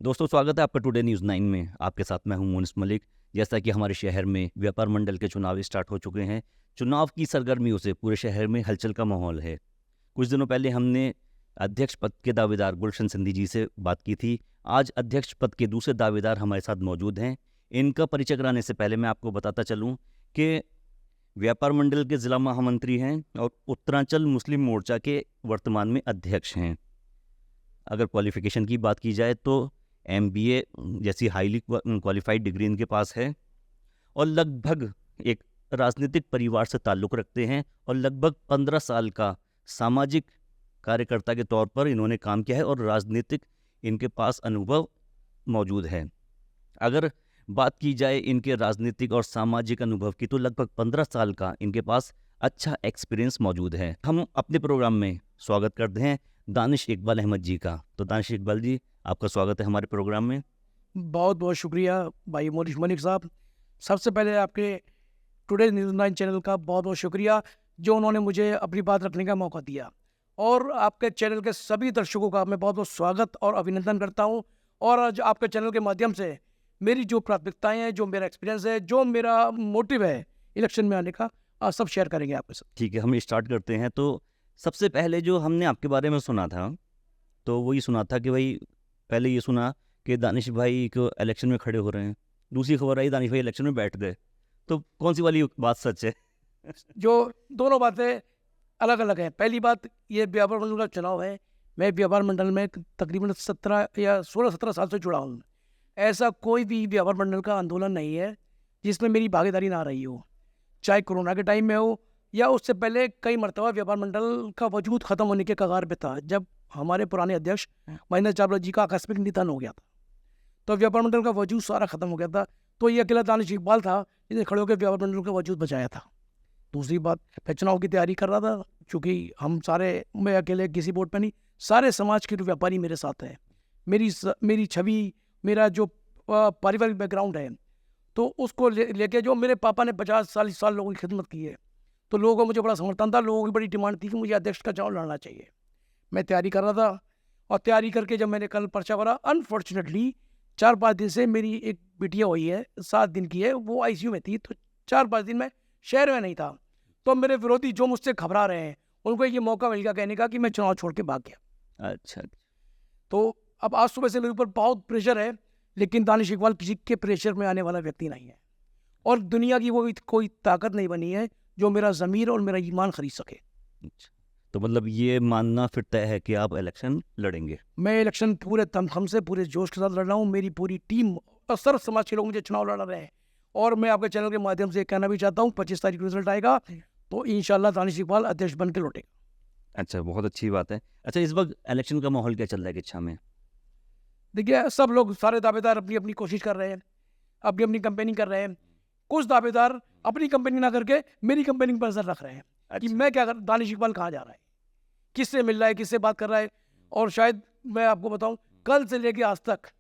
दोस्तों, स्वागत है आपका टुडे न्यूज़ 9 में। आपके साथ मैं हूं मोनिस मलिक। जैसा कि हमारे शहर में व्यापार मंडल के चुनाव स्टार्ट हो चुके हैं, चुनाव की सरगर्मियों से पूरे शहर में हलचल का माहौल है। कुछ दिनों पहले हमने अध्यक्ष पद के दावेदार गुलशन सिंधी जी से बात की थी। आज अध्यक्ष पद के दूसरे दावेदार हमारे साथ मौजूद हैं। इनका परिचय कराने से पहले मैं आपको बताता चलूँ कि व्यापार मंडल के जिला महामंत्री हैं और उत्तरांचल मुस्लिम मोर्चा के वर्तमान में अध्यक्ष हैं। अगर क्वालिफिकेशन की बात की जाए तो MBA जैसी हाईली क्वालिफाइड डिग्री इनके पास है और लगभग एक राजनीतिक परिवार से ताल्लुक़ रखते हैं और लगभग 15 साल का सामाजिक कार्यकर्ता के तौर पर इन्होंने काम किया है और राजनीतिक इनके पास अनुभव मौजूद है। अगर बात की जाए इनके राजनीतिक और सामाजिक अनुभव की तो लगभग 15 साल का इनके पास अच्छा एक्सपीरियंस मौजूद है। हम अपने प्रोग्राम में स्वागत करते हैं दानिश इकबाल अहमद जी का। तो दानिश इकबाल जी, आपका स्वागत है हमारे प्रोग्राम में। बहुत बहुत शुक्रिया भाई मोनिश मलिक साहब। सबसे पहले आपके टुडे न्यूज़ 9 चैनल का बहुत बहुत शुक्रिया जो उन्होंने मुझे अपनी बात रखने का मौका दिया, और आपके चैनल के सभी दर्शकों का मैं बहुत बहुत स्वागत और अभिनंदन करता हूं। और आज आपके चैनल के माध्यम से मेरी जो प्राथमिकताएं हैं, जो मेरा एक्सपीरियंस है, जो मेरा मोटिव है इलेक्शन में आने का, आज सब शेयर करेंगे आपके साथ। ठीक है, हम स्टार्ट करते हैं। तो सबसे पहले जो हमने आपके बारे में सुना था तो वही सुना था कि भाई, पहले ये सुना कि दानिश भाई को इलेक्शन में खड़े हो रहे हैं। दूसरी खबर आई दानिश भाई इलेक्शन में बैठ गए। तो कौन सी वाली बात सच है? जो दोनों बातें अलग अलग हैं। पहली बात, ये व्यापार मंडल का चुनाव है। मैं व्यापार मंडल में तकरीबन 17 या 16-17 साल से जुड़ा हूँ। ऐसा कोई भी व्यापार मंडल का आंदोलन नहीं है जिसमें मेरी भागीदारी ना रही हो, चाहे कोरोना के टाइम में हो या उससे पहले। कई मरतबा व्यापार मंडल का वजूद खत्म होने के कगार पे था जब हमारे पुराने अध्यक्ष महेंद्र चावला जी का आकस्मिक निधन हो गया था, तो व्यापार मंडल का वजूद सारा खत्म हो गया था। तो ये अकेला दानिश इकबाल था जिसने खड़े होकर व्यापार मंडल का वजूद बचाया था। दूसरी बात, मैं चुनाव की तैयारी कर रहा था, चूँकि हम सारे, मैं अकेले किसी बोर्ड पर नहीं, सारे समाज के व्यापारी मेरे साथ हैं। मेरी छवि, मेरा जो पारिवारिक बैकग्राउंड है, तो उसको लेके जो मेरे पापा ने 50 साल लोगों की खिदमत की है, तो लोगों को मुझे बड़ा समर्थन था। लोगों की बड़ी डिमांड थी कि मुझे अध्यक्ष का चुनाव लड़ना चाहिए। मैं तैयारी कर रहा था और तैयारी करके जब मैंने कल पर्चा भरा, अनफॉर्चुनेटली 4-5 दिन से मेरी एक बिटिया हुई है, 7 दिन की है, वो ICU में थी, तो 4-5 दिन में शहर में नहीं था। तो मेरे विरोधी जो मुझसे घबरा रहे हैं, उनको ये मौका मिल गया कहने का कि मैं चुनाव छोड़ के भाग गया। अच्छा। तो अब आज सुबह से मेरे ऊपर बहुत प्रेशर है, लेकिन दानिश इकबाल किसी के प्रेशर में आने वाला व्यक्ति नहीं है, और दुनिया की वो कोई ताकत नहीं बनी है जो मेरा ज़मीर और मेरा ईमान खरीद सके। अच्छा, तो मतलब ये मानना फिर तय है कि आप इलेक्शन लड़ेंगे? मैं इलेक्शन पूरे दमखम से, पूरे जोश के साथ लड़ रहा हूँ। मेरी पूरी टीम और सर्व समाज के लोग मुझे चुनाव लड़ रहे हैं, और मैं आपके चैनल के माध्यम से कहना भी चाहता हूँ, 25 तारीख को रिजल्ट आएगा तो इंशाल्लाह दानिश इकबाल अध्यक्ष बन के लौटेगा। अच्छा, बहुत अच्छी बात है। अच्छा, इस वक्त इलेक्शन का माहौल क्या चल रहा है किच्छा में? देखिए, सब लोग, सारे दावेदार अपनी अपनी कोशिश कर रहे हैं, अपनी अपनी कंपेनिंग कर रहे हैं। कुछ दावेदार अपनी कंपेनिंग ना करके मेरी कंपेनिंग पर नजर रख रहे हैं कि अच्छा। मैं क्या कर, दानिश इकबाल कहाँ जा रहा है, किससे मिल रहा है, किससे बात कर रहा है। और शायद मैं आपको बताऊं, कल से लेके आज तक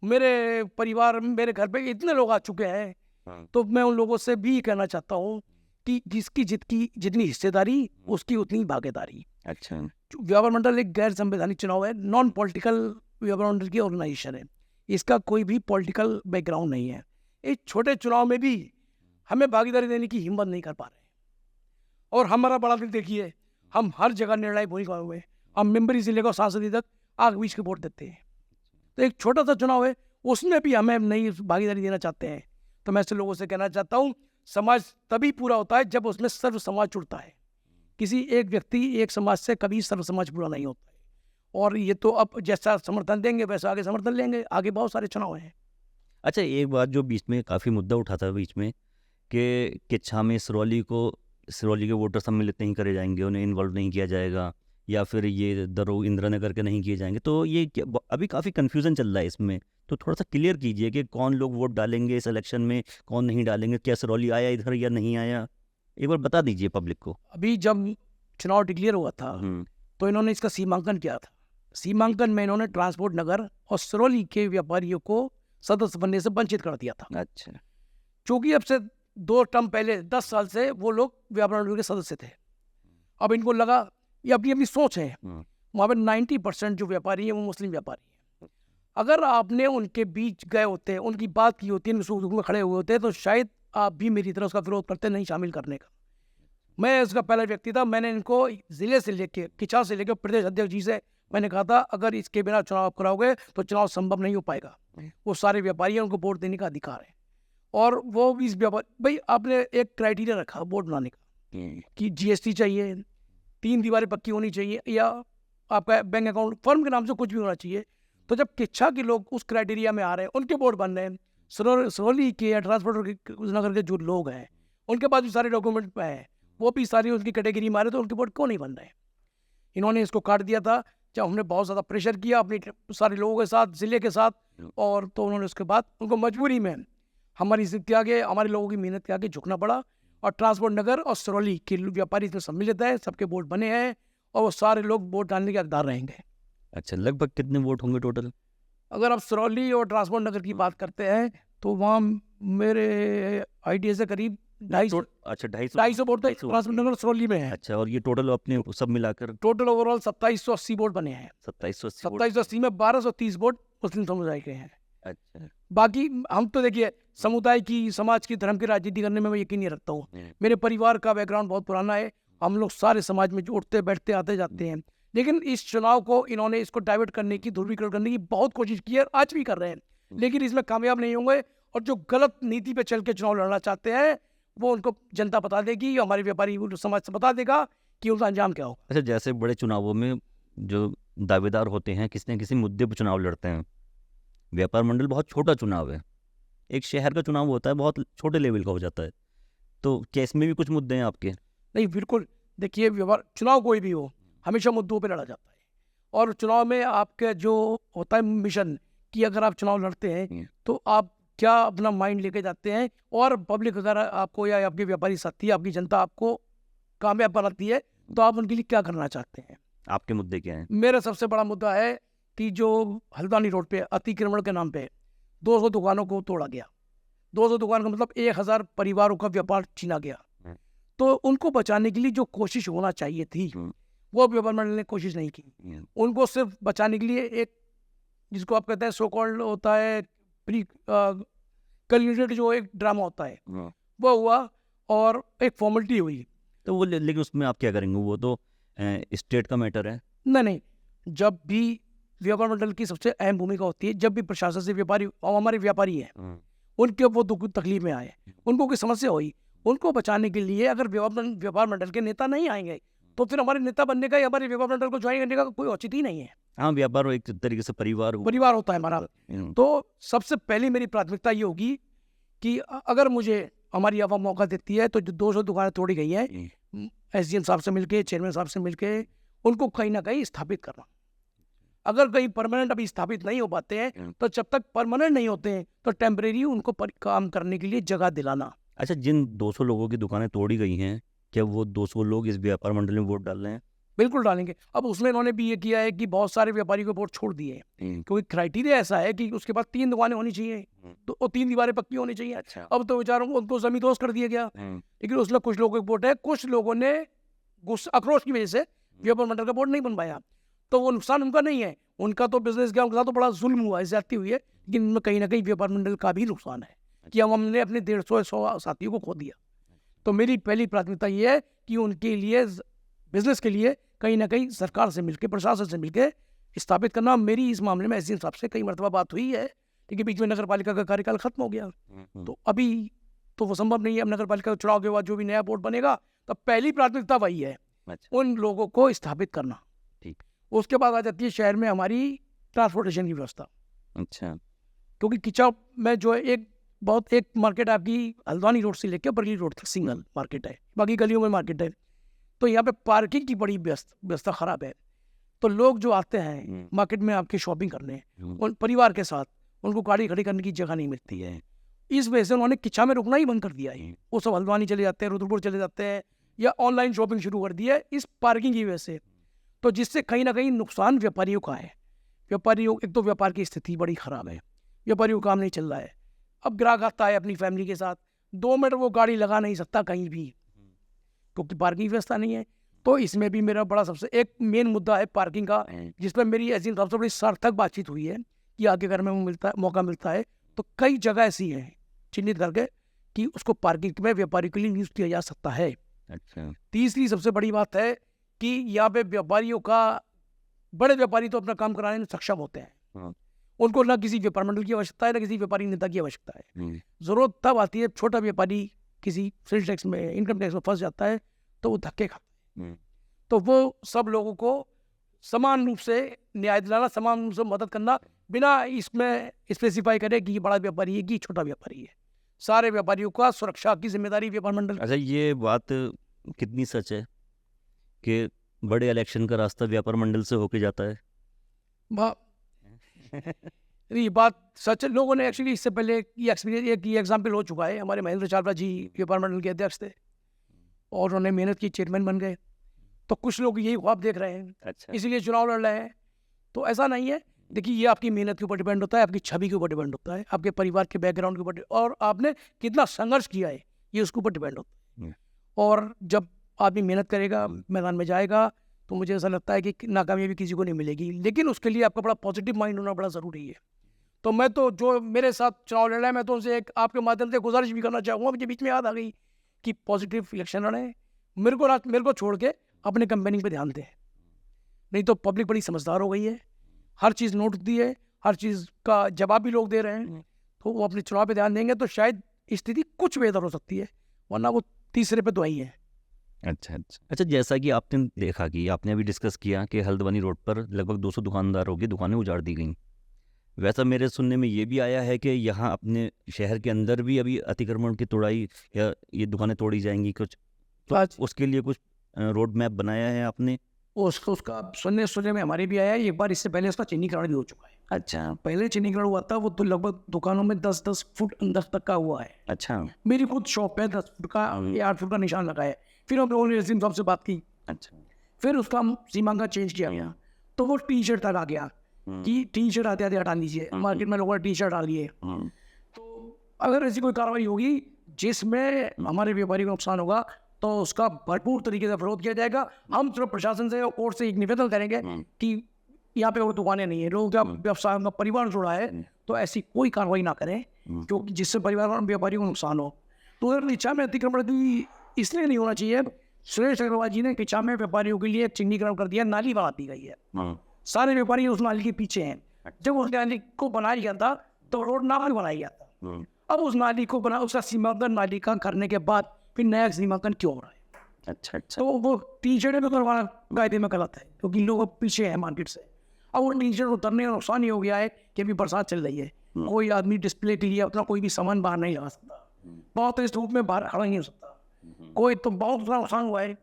मेरे परिवार, मेरे घर पे इतने लोग आ चुके हैं, हाँ। तो मैं उन लोगों से भी कहना चाहता हूँ कि जिसकी जितनी हिस्सेदारी उसकी उतनी भागीदारी। अच्छा। व्यापार मंडल एक गैर संवैधानिक चुनाव है, नॉन पॉलिटिकल व्यापार मंडल की ऑर्गेनाइजेशन है। इसका कोई भी पॉलिटिकल बैकग्राउंड नहीं है। इस छोटे चुनाव में भी हमें भागीदारी देने की हिम्मत नहीं कर पा रहे, और हमारा बड़ा दिल देखिए, हम हर जगह निर्णायक भूमिका हुए, हम मेंबरी से लेकर सांसदी तक आग बीच के वोट देते हैं। तो एक छोटा सा चुनाव है, उसमें भी हमें नई भागीदारी देना चाहते हैं। तो मैं ऐसे लोगों से कहना चाहता हूँ, समाज तभी पूरा होता है जब उसमें सर्व समाज जुड़ता है। किसी एक व्यक्ति, एक समाज से कभी सर्व समाज पूरा नहीं होता है। और ये तो अब जैसा समर्थन देंगे वैसा आगे समर्थन लेंगे, आगे बहुत सारे चुनाव हैं। अच्छा, एक बात जो बीच में काफ़ी मुद्दा उठा था बीच में कि किच्छा में सिरौली के वोटर सम्मिलित नहीं करे जाएंगे, उन्हें इन्वॉल्व नहीं किया जाएगा, या फिर ये दरो इंदिरा नगर के नहीं किए जाएंगे। तो ये अभी काफ़ी कन्फ्यूज़न चल रहा है इसमें, तो थोड़ा सा क्लियर कीजिए कि कौन लोग वोट डालेंगे इस इलेक्शन में, कौन नहीं डालेंगे, क्या सिरौली आया इधर या नहीं आया, एक बार बता दीजिए पब्लिक को। अभी जब चुनाव डिक्लेयर हुआ था तो इन्होंने इसका सीमांकन किया था। सीमांकन में इन्होंने ट्रांसपोर्ट नगर और सिरौली के व्यापारियों को सदस्य बनने से वंचित कर दिया था। अच्छा। चूंकि अब से 2 टर्म पहले 10 साल से वो लोग व्यापार मंडल के सदस्य थे। अब इनको लगा, ये अपनी अपनी सोच है, वहाँ पर 90% जो व्यापारी है वो मुस्लिम व्यापारी है। अगर आपने उनके बीच गए होते हैं, उनकी बात की होती है, उनके सुख दुख में खड़े हुए होते हैं, तो शायद आप भी मेरी तरह उसका विरोध करते नहीं शामिल करने का। मैं उसका पहला व्यक्ति था। मैंने इनको ज़िले से लेके, किचा से लेकर प्रदेश अध्यक्ष जी से मैंने कहा था, अगर इसके बिना चुनाव कराओगे तो चुनाव संभव नहीं हो पाएगा। वो सारे व्यापारी हैं, उनको वोट देने का अधिकार है। और वो भी इस व्यापार, भाई आपने एक क्राइटेरिया रखा वोट बनाने का कि जीएसटी चाहिए, 3 दीवारें पक्की होनी चाहिए, या आपका बैंक अकाउंट फर्म के नाम से कुछ भी होना चाहिए। तो जब किच्छा के लोग उस क्राइटेरिया में आ रहे हैं, उनके वोट बन रहे हैं, सरौली के या ट्रांसपोर्ट नगर के जो लोग हैं, उनके पास भी सारे डॉक्यूमेंट हैं, वो भी सारी उनकी कैटेगरी में आ रहे, तो उनके वोट क्यों नहीं बन रहे? इन्होंने इसको काट दिया था। जब हमने बहुत ज़्यादा प्रेशर किया अपने सारे लोगों के साथ, ज़िले के साथ, और तो उन्होंने उसके बाद उनको मजबूरी में हमारी जिद के आगे, हमारे लोगों की मेहनत के आगे झुकना पड़ा। और ट्रांसपोर्ट नगर और सरौली के व्यापारी इसमें सम्मिलित है, सबके वोट बने हैं, और वो सारे लोग वोट डालने के हकदार रहेंगे। अच्छा, लगभग कितने वोट होंगे टोटल? अगर आप सरौली और ट्रांसपोर्ट नगर की बात करते हैं तो वहाँ मेरे आइडिया से करीब 250 अच्छा, 250 वोट तो 250 ट्रांसपोर्ट नगर सरौली में है। अच्छा, और ये टोटल अपने सब मिलाकर टोटल ओवरऑल 2780 वोट बने हैं। 2780 वोट। 2780 में 1230 वोट मुस्लिम समुदाय के हैं। अच्छा। बाकी हम तो देखिए, समुदाय की, समाज की, धर्म की राजनीति करने में मैं यकीन नहीं रखता हूँ। मेरे परिवार का बैकग्राउंड बहुत पुराना है, हम लोग सारे समाज में उठते बैठते आते जाते हैं। लेकिन इस चुनाव को इन्होंने इसको डाइवर्ट करने की, ध्रुवीकरण करने की बहुत कोशिश की है, आज भी कर रहे हैं, लेकिन इसमें कामयाब नहीं होंगे। और जो गलत नीति पे चल के चुनाव लड़ना चाहते हैं, वो उनको जनता बता देगी, हमारे व्यापारी समाज से बता देगा कि उनका अंजाम क्या होगा। अच्छा, जैसे बड़े चुनावों में जो दावेदार होते हैं किसी न किसी मुद्दे पर चुनाव लड़ते हैं। व्यापार मंडल बहुत छोटा चुनाव है, एक शहर का चुनाव होता है, बहुत छोटे लेवल का हो जाता है। तो क्या इसमें भी कुछ मुद्दे हैं आपके? नहीं, बिल्कुल। देखिए, व्यवहार चुनाव कोई भी हो, हमेशा मुद्दों पे लड़ा जाता है। और चुनाव में आपका जो होता है मिशन, कि अगर आप चुनाव लड़ते हैं तो आप क्या अपना माइंड लेके जाते हैं, और पब्लिक अगर आपको या आपके व्यापारी साथी, आपकी जनता आपको कामयाब बनाती है, तो आप उनके लिए क्या करना चाहते हैं? आपके मुद्दे क्या हैं? मेरा सबसे बड़ा मुद्दा है कि जो हल्द्वानी रोड पे अतिक्रमण के नाम पे 200 दुकानों को तोड़ा गया। 200 दुकान का मतलब 1000 परिवारों का व्यापार छीना गया। तो उनको बचाने के लिए जो कोशिश होना चाहिए थी, वो व्यापार मंडल ने कोशिश नहीं की। उनको सिर्फ बचाने के लिए एक, जिसको आप कहते हैं सो कॉल्ड होता है, प्री कैलकुलेटेड जो एक ड्रामा होता है, वो हुआ और एक फॉर्मेलिटी हुई। तो वो लेकिन उसमें आप क्या करेंगे? वो तो स्टेट का मैटर है। नहीं, जब भी व्यापार मंडल की सबसे अहम भूमिका होती है, जब भी प्रशासन से व्यापारी, और हमारे व्यापारी हैं, उनके वो दुख तकलीफ में आए, उनको कोई समस्या हुई, उनको बचाने के लिए अगर व्यापार मंडल के नेता नहीं आएंगे, तो फिर हमारे नेता बनने का या हमारे व्यापार मंडल को ज्वाइन करने का कोई औचित्य ही नहीं है। हाँ, व्यापार एक तरीके से परिवार होता है हमारा। तो सबसे पहली मेरी प्राथमिकता ये होगी कि अगर मुझे हमारी आवाम मौका देती है, तो जो 200 दुकानें तोड़ी गई हैं, एसडीएम साहब से मिलके, चेयरमैन साहब से मिलके, उनको कहीं ना कहीं स्थापित करना। अगर कहीं परमानेंट अभी स्थापित नहीं हो पाते हैं, तो जब तक परमानेंट नहीं होते हैं, तो टेम्परेरी उनको काम करने के लिए जगह दिलाना। अच्छा, जिन 200 लोगों की दुकानें तोड़ी गई हैं, क्या वो 200 लोग इस व्यापार मंडल में वोट डाल रहे हैं? बिल्कुल डालेंगे। अब उसमें इन्होंने भी ये किया है कि बहुत सारे व्यापारी को वोट छोड़ दिए, क्योंकि क्राइटेरिया ऐसा है कि उसके पास 3 दुकानें होनी चाहिए, तो 3 दीवारें पक्की होनी चाहिए। अच्छा। अब तो बेचारों को उनको जमींदोज कर दिया गया, लेकिन उसमें कुछ लोगों के वोट है, कुछ लोगों ने आक्रोश की वजह से व्यापार मंडल का वोट नहीं बन पाया। तो वो नुकसान उनका नहीं है, उनका तो बिजनेस गया, उनका तो बड़ा जुल्म हुआ है, ज्यादती हुई है, लेकिन इनमें कहीं ना कहीं व्यापार मंडल का भी नुकसान है कि हमने अपने 150 साथियों को खो दिया। तो मेरी पहली प्राथमिकता ये है कि उनके लिए, बिजनेस के लिए, कहीं ना कहीं सरकार से मिलकर, प्रशासन से मिलकर स्थापित करना। मेरी इस मामले में एसडीएम साहब से कई मरतबा बात हुई है, लेकिन बीच में नगर पालिका का कार्यकाल खत्म हो गया, तो अभी तो वो संभव नहीं है। अब नगर पालिका चुनाव के बाद जो भी नया बोर्ड बनेगा, तो पहली प्राथमिकता वही है, उन लोगों को स्थापित करना। ठीक। उसके बाद आ जाती है शहर में हमारी ट्रांसपोर्टेशन की व्यवस्था। अच्छा। क्योंकि किचा में जो है एक मार्केट आपकी हल्द्वानी रोड से लेकर बरली रोड तक सिंगल मार्केट है, बाकी गलियों में मार्केट है। तो यहाँ पे पार्किंग की बड़ी व्यवस्था खराब है। तो लोग जो आते हैं मार्केट में आपकी शॉपिंग करने, उन परिवार के साथ, उनको गाड़ी खड़ी करने की जगह नहीं मिलती है। इस वजह से उन्होंने किचा में रुकना ही बंद कर दिया है। वो सब हल्द्वानी चले जाते हैं, रुद्रपुर चले जाते हैं, या ऑनलाइन शॉपिंग शुरू कर दी है इस पार्किंग की वजह से। तो जिससे कहीं ना कहीं नुकसान व्यापारियों का है। व्यापारियों, एक तो व्यापार की स्थिति बड़ी खराब है, व्यापारियों का काम नहीं चल रहा है। अब ग्राहक आता है अपनी फैमिली के साथ, 2 मिनट वो गाड़ी लगा नहीं सकता कहीं भी, क्योंकि पार्किंग व्यवस्था नहीं है। तो इसमें भी मेरा बड़ा सबसे एक मेन मुद्दा है पार्किंग का, जिसमें मेरी एसडीएम साहब से बड़ी सार्थक बातचीत हुई है कि आगे करने में मौका मिलता है, तो कई जगह ऐसी हैं चिन्हित करके कि उसको पार्किंग में व्यापारी के लिए यूज किया जा सकता है। अच्छा। तीसरी सबसे बड़ी बात है कि यहाँ पे व्यापारियों का, बड़े व्यापारी तो अपना काम कराने में सक्षम होते हैं, हाँ। उनको ना किसी व्यापार मंडल की आवश्यकता है, ना किसी व्यापारी नेता की आवश्यकता है। हम्म, जरूरत तब आती है छोटा व्यापारी किसी सेल्स टैक्स में, इनकम टैक्स में फंस जाता है, तो वो धक्के खाता है। हम्म, तो वो सब लोगों को समान रूप से न्याय दिलाना, समान रूप से मदद करना, बिना इसमें स्पेसिफाई करे कि ये बड़ा व्यापारी है कि छोटा व्यापारी है। सारे व्यापारियों का सुरक्षा की जिम्मेदारी व्यापार मंडल। अच्छा, ये बात कितनी सच है कि बड़े इलेक्शन का रास्ता व्यापार मंडल से होके जाता है? ये बात सच है। लोगों ने एक्चुअली इससे पहले ये एक्सपीरियंस, एक ये एग्जाम्पल हो चुका है। हमारे महेंद्र चावला जी व्यापार मंडल के अध्यक्ष थे और उन्होंने मेहनत की, चेयरमैन बन गए। तो कुछ लोग यही ख्वाब देख रहे हैं, अच्छा। इसीलिए चुनाव लड़ रहे हैं। तो ऐसा नहीं है। देखिए, ये आपकी मेहनत के ऊपर डिपेंड होता है, आपकी छवि के ऊपर डिपेंड होता है, आपके परिवार के बैकग्राउंड के ऊपर, और आपने कितना संघर्ष किया है, ये उसके ऊपर डिपेंड होता है। और जब आदमी मेहनत करेगा, मैदान में जाएगा, तो मुझे ऐसा लगता है कि नाकामयाबी किसी को नहीं मिलेगी, लेकिन उसके लिए आपका बड़ा पॉजिटिव माइंड होना बड़ा ज़रूरी है। तो मैं तो, जो मेरे साथ चुनाव लड़ रहा है, मैं तो उनसे एक आपके माध्यम से गुजारिश भी करना चाहूँगा, मुझे बीच में याद आ गई कि पॉजिटिव इलेक्शन लड़े, मेरे को छोड़ के अपने कंपेनिंग पे ध्यान दें। नहीं तो पब्लिक बड़ी समझदार हो गई है, हर चीज़ नोट दी है, हर चीज़ का जवाब भी लोग दे रहे हैं। तो वो अपने चुनाव पे ध्यान देंगे तो शायद स्थिति कुछ बेहतर हो सकती है, वरना वो तीसरे पे तो आई है। अच्छा अच्छा अच्छा, जैसा कि आपने देखा कि आपने अभी डिस्कस किया कि हल्द्वानी रोड पर लगभग 200 दुकानदारों की दुकानें उजाड़ दी गई, वैसा मेरे सुनने में ये भी आया है कि यहाँ अपने शहर के अंदर भी अभी अतिक्रमण की तोड़ाई या ये दुकानें तोड़ी जाएंगी कुछ, तो आज उसके लिए कुछ रोड मैप बनाया है आपने? उसका सुनने में हमारे भी आया है। एक बार इससे पहले उसका चिन्हीकरण भी हो चुका है। अच्छा पहले चिन्हीकरण हुआ था, वो तो लगभग दुकानों में 10-10 फुट अंदर तक का हुआ है। अच्छा मेरी खुद शॉप पे 10 फुट का या 8 फुट का निशान लगा है। फिर हमने ओनर अजीम साहब से बात की, अच्छा फिर उसका सीमांकन चेंज किया गया, तो वो टी शर्ट तक आ गया कि टी शर्ट आते आते हटा दीजिए। मार्केट में लोगों ने टी शर्ट डाल दिए। तो अगर ऐसी कोई कार्रवाई होगी जिसमें हमारे व्यापारी को नुकसान होगा, तो उसका भरपूर तरीके से विरोध किया जाएगा। हम सिर्फ प्रशासन से और कोर्ट से एक निवेदन करेंगे कि यहाँ पे वो दुकानें नहीं है, लोग का व्यवसाय का परिवार जुड़ा है, तो ऐसी कोई कार्रवाई ना करें क्योंकि जिससे परिवार और व्यापारी को नुकसान हो। तो अगर नीचा में अतिक्रमण भी इसलिए नहीं होना चाहिए, सुरेश अग्रवाल जी ने नीचा में व्यापारियों के लिए एक चिन्हीकरण कर दिया, नाली बना दी गई है। सारे व्यापारी उस नाली के पीछे हैं। जब उस नाली को बनाया गया था तो रोड नाली बनाया गया था। अब उस नाली को बना, उसका सीमांकन नाली का करने के बाद फिर नया सीमांकन क्यों हो रहा है? अच्छा अच्छा तो वो टी शर्ट में करवाना कायदे में गलत है, क्योंकि लोग अब पीछे हैं मार्केट से। अब वो टी शर्ट उतरने का नुकसान ही हो गया है कि अभी बरसात चल रही है, कोई आदमी डिस्प्ले के लिए अपना कोई भी सामान बाहर नहीं लगा सकता, बहुत तेज धूप में बाहर खड़ा नहीं हो सकता, कोई तो बहुत बड़ा नुकसान हुआ है।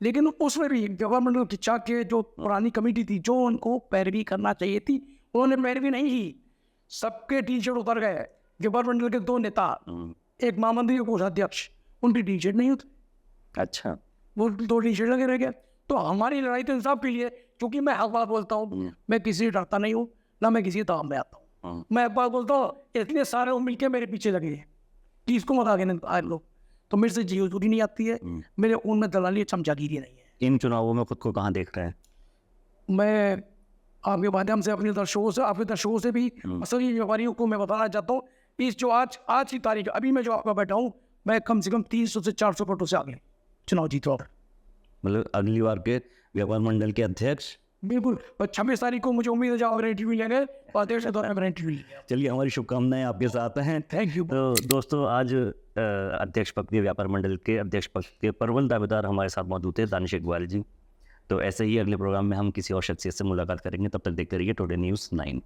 लेकिन उसमें भी व्यापार मंडल की चाक के जो पुरानी कमेटी थी, जो उनको पैरवी करना चाहिए थी, उन्होंने पैरवी नहीं की। सबके टी शर्ट उतर गए। व्यापार मंडल के 2 नेता, एक महामंत्री, कोषाध्यक्ष, उनकी टी शर्ट नहीं उतरी। अच्छा वो 2 टी शर्ट लगे रह गए। तो हमारी लड़ाई तो इंसाफ के लिए, क्योंकि मैं हर बात बोलता हूँ, मैं किसी से डरता नहीं हूँ, ना मैं किसी दाम में आता हूँ। मैं एक बात बोलता हूँ, इतने सारे लोग मिलकर मेरे पीछे लगे हैं कि इसको मत आगे नहीं आए लोग, तो मेरे से जी हजूरी नहीं आती है, मेरे खून में दलाली चमचागिरी नहीं है। इन चुनावों में खुद को कहाँ देख रहे हैं? मैं आपके माध्यम से अपने आपके दर्शकों से भी असली व्यापारियों को मैं बताना चाहता हूँ, इस जो आज की तारीख, अभी मैं जो आपका बैठा हूँ, मैं कम से कम 300 से 400 वोटों से आगे चुनाव जीत रहा हूँ। मतलब अगली बार के व्यापार मंडल के अध्यक्ष? बिल्कुल। और 26 तारीख को मुझे उम्मीद है जब मेरा इंटरव्यू लेंगे, और देर से मेरा इंटरव्यू लेंगे। चलिए, हमारी शुभकामनाएं आपके साथ हैं। Thank you. तो दोस्तों, आज अध्यक्ष पद के व्यापार मंडल के अध्यक्ष पद के प्रबल दावेदार हमारे साथ मौजूद थे, दानिश इकबाल जी। तो ऐसे ही अगले प्रोग्राम में हम किसी और शख्सियत से मुलाकात करेंगे। तब तक देखते रहिए टुडे न्यूज़ 9।